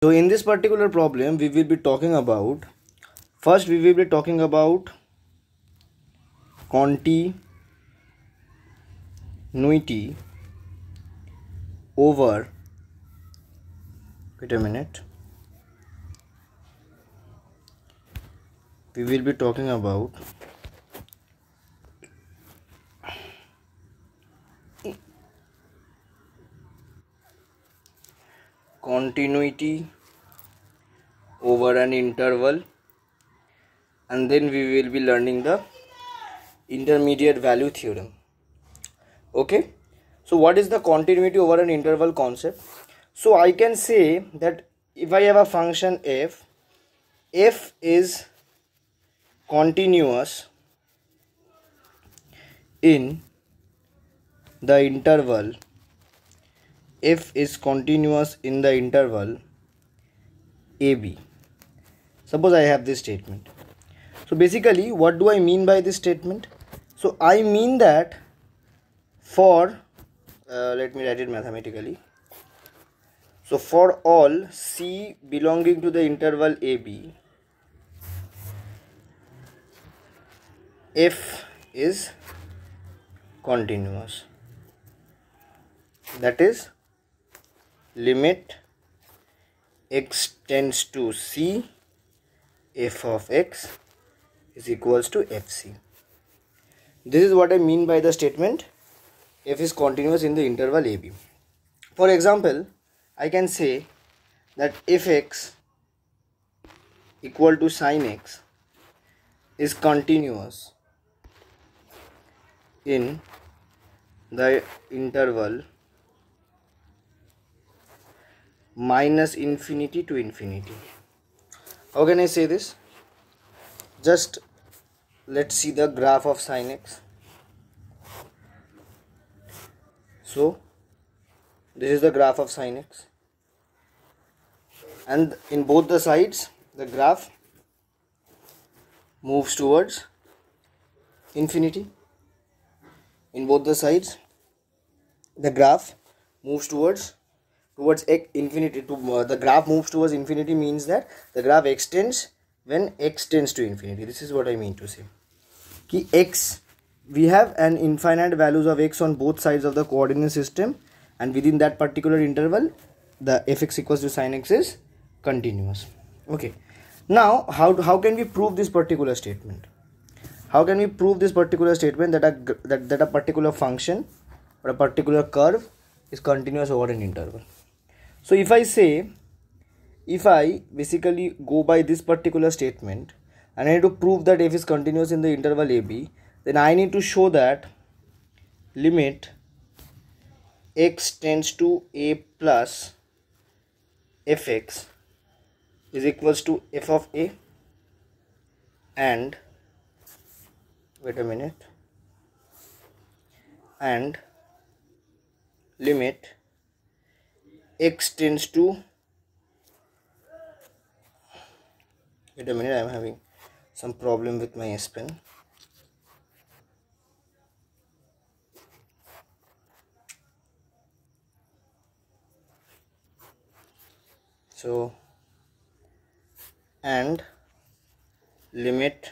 So in this particular problem, we will be talking about, first we will be talking about continuity over, wait a minute, we will be talking about continuity over an interval, and then we will be learning the intermediate value theorem. Okay, so what is the continuity over an interval concept? So I can say that if I have a function f is continuous in the interval, f is continuous in the interval ab. Suppose I have this statement. So basically, what do I mean by this statement? So I mean that for let me write it mathematically. So for all c belonging to the interval ab, f is continuous. That is, limit x tends to c, f of x is equals to fc. This is what I mean by the statement f is continuous in the interval ab. For example, I can say that if x equal to sin x is continuous in the interval minus infinity to infinity. How can I say this? Just let's see the graph of sin x. So this is the graph of sin x, and in both the sides the graph moves towards infinity. In both the sides the graph moves towards infinity. The graph moves towards infinity means that the graph extends when x tends to infinity. This is what I mean to say. Ki x, we have an infinite values of x on both sides of the coordinate system, and within that particular interval the fx equals to sin x is continuous. Okay, now how can we prove this particular statement? How can we prove this particular statement that a particular function or a particular curve is continuous over an interval? So if I basically go by this particular statement and I need to prove that f is continuous in the interval ab, then I need to show that limit x tends to a plus fx is equals to f of a, and wait a minute, and limit x tends to, wait a minute, I am having some problem with my S Pen. So, and limit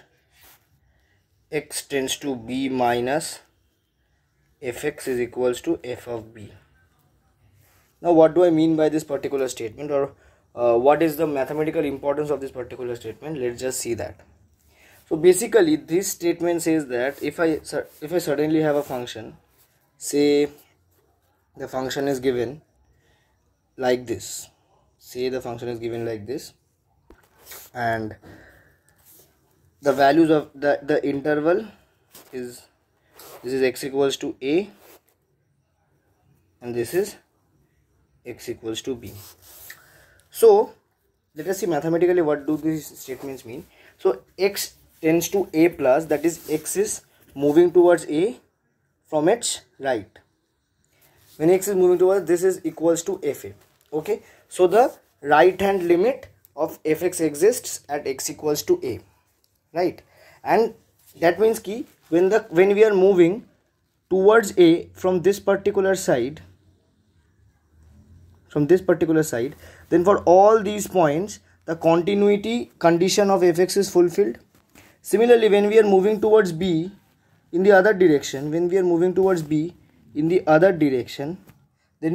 x tends to b minus fx is equals to f of b. Now what do I mean by this particular statement, or what is the mathematical importance of this particular statement? Let's just see that. So basically this statement says that if I suddenly have a function, say the function is given like this, and the values of the interval is, this is x equals to a and this is x equals to b. So let us see mathematically what do these statements mean. So x tends to a plus, that is x is moving towards a from its right. When x is moving towards, this is equals to fa. Okay, so the right hand limit of fx exists at x equals to a, right? And that means ki when we are moving towards a from this particular side, then for all these points the continuity condition of fx is fulfilled. Similarly, when we are moving towards b in the other direction, then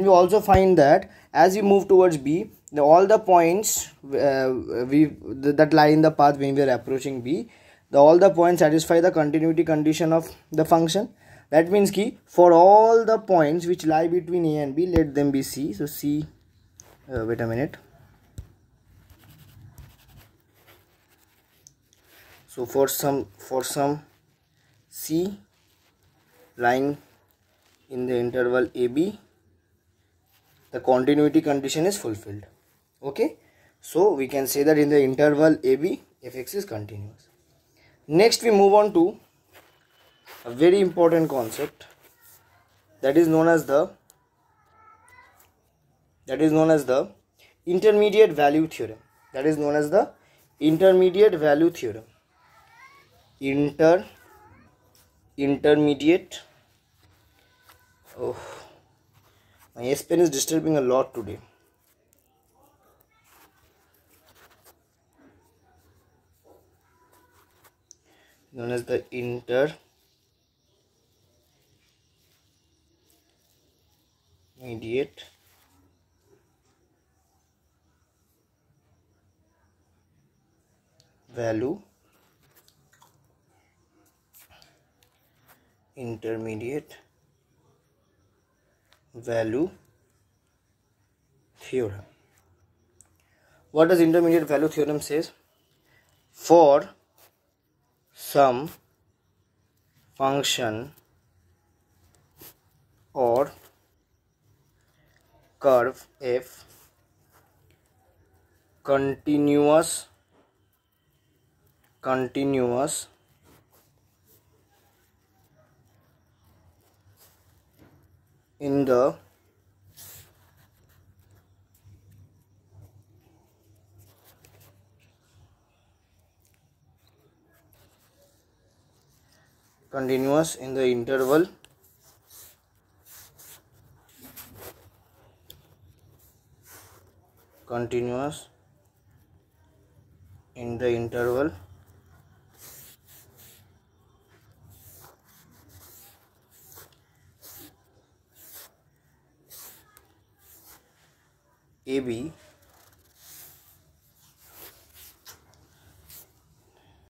we also find that as we move towards b, all the points that lie in the path when we are approaching b, all the points satisfy the continuity condition of the function. That means ki for all the points which lie between a and b, let them be c. So c, wait a minute. So for some c lying in the interval ab, the continuity condition is fulfilled. Okay, so we can say that in the interval ab, fx is continuous. Next we move on to a very important concept that is known as the intermediate value theorem. Intermediate. Oh, my S Pen is disturbing a lot today. Known as the intermediate value theorem. What does intermediate value theorem says? For some function or curve f continuous in the interval AB